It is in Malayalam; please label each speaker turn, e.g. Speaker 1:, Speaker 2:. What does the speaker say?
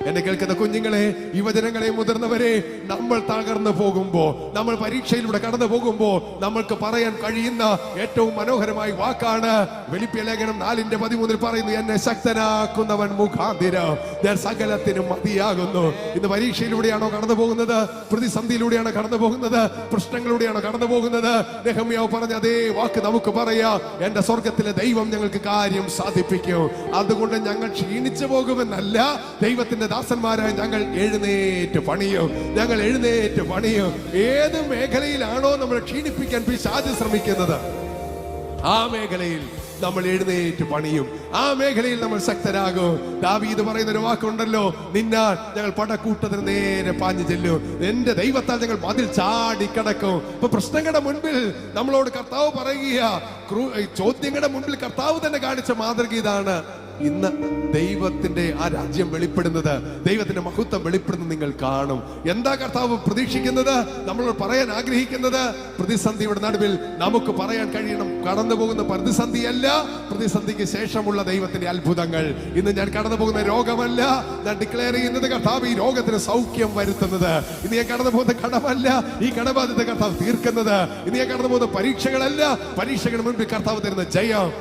Speaker 1: എന്നെ കേൾക്കുന്ന കുഞ്ഞുങ്ങളെ, യുവജനങ്ങളെ, മുതിർന്നവരെ, നമ്മൾ തകർന്നു പോകുമ്പോ, നമ്മൾ പരീക്ഷയിലൂടെ കടന്നു പോകുമ്പോ നമ്മൾക്ക് പറയാൻ കഴിയുന്ന ഏറ്റവും മനോഹരമായ വാക്കാണ് ഫിലിപ്പിയ ലേഖനം 4:13 പറയുന്നു, എന്നെ ശക്തനാക്കുന്നവൻ മുഖാന്തിരം ഞാൻ സകലത്തിനും മതിയാകുന്നു. ഇന്ന് പരീക്ഷയിലൂടെയാണോ കടന്നു പോകുന്നത്? പ്രതിസന്ധിയിലൂടെയാണോ കടന്നു പോകുന്നത്? പ്രശ്നങ്ങളിലൂടെയാണോ കടന്നു പോകുന്നത്? നെഹമ്യാവ് പറഞ്ഞ അതേ വാക്ക് നമുക്ക് പറയാം, എന്റെ സ്വർഗത്തിലെ ദൈവം ഞങ്ങൾക്ക് കാര്യം സാധിപ്പിക്കും. അതുകൊണ്ട് ഞങ്ങൾ ക്ഷീണിച്ചു പോകുമെന്നല്ല, ദൈവത്തിന്റെ ദാസന്മാരായ ഞങ്ങൾ എഴുന്നേറ്റ് പണിയും. ഞങ്ങൾ എഴുന്നേറ്റ് പണിയും. ഏത് മേഖലയിലാണോ നമ്മൾ ക്ഷീണിപ്പിക്കാൻ പിശാച് ശ്രമിക്കുന്നത്, ആ മേഖലയിൽ നമ്മൾ എഴുന്നേറ്റ് പണിയും. ആ മേഖലയിൽ നമ്മൾ ശക്തരാകും. ദാവീദ് പറയുന്ന ഒരു വാക്കുണ്ടല്ലോ, നിന്നാൽ ഞങ്ങൾ പടക്കൂട്ടത്തിന് നേരെ പാഞ്ഞു ചെല്ലും, എന്റെ ദൈവത്താൽ ഞങ്ങൾ മതിൽ ചാടിക്കടക്കും. ഇപ്പൊ പ്രശ്നങ്ങളുടെ മുൻപിൽ നമ്മളോട് കർത്താവ് പറയുക, ചോദ്യങ്ങളുടെ മുൻപിൽ കർത്താവ് തന്നെ കാണിച്ച മാതൃക ഇതാണ്. ഇന്ന് ദൈവത്തിന്റെ ആ രാജ്യം വെളിപ്പെടുന്നത്, ദൈവത്തിന്റെ മഹത്വം വെളിപ്പെടുന്നത് നിങ്ങൾ കാണും. എന്താ കർത്താവ് പ്രതീക്ഷിക്കുന്നത്, നമ്മളോട് പറയാൻ ആഗ്രഹിക്കുന്നത്? പ്രതിസന്ധിയുടെ നടുവിൽ നമുക്ക് പറയാൻ കഴിയണം, കടന്നു പോകുന്ന പ്രതിസന്ധിയല്ല, പ്രതിസന്ധിക്ക് ശേഷമുള്ള ദൈവത്തിന്റെ അത്ഭുതങ്ങൾ. ഇന്ന് ഞാൻ കടന്നു പോകുന്ന രോഗമല്ല ഞാൻ ഡിക്ലെയർ ചെയ്യുന്നത്, കർത്താവ് ഈ രോഗത്തിന് സൗഖ്യം വരുത്തുന്നത്. ഇന്ന് ഞാൻ കടന്നു പോകുന്ന കടമല്ല ഈ കടബാധ്യത കർത്താവ് തീർക്കുന്നത്. ഇന്ന് ഞാൻ കടന്നു പോകുന്ന പരീക്ഷകളല്ല, പരീക്ഷകളുടെ മുൻപിൽ കർത്താവ് തരുന്ന ജയം.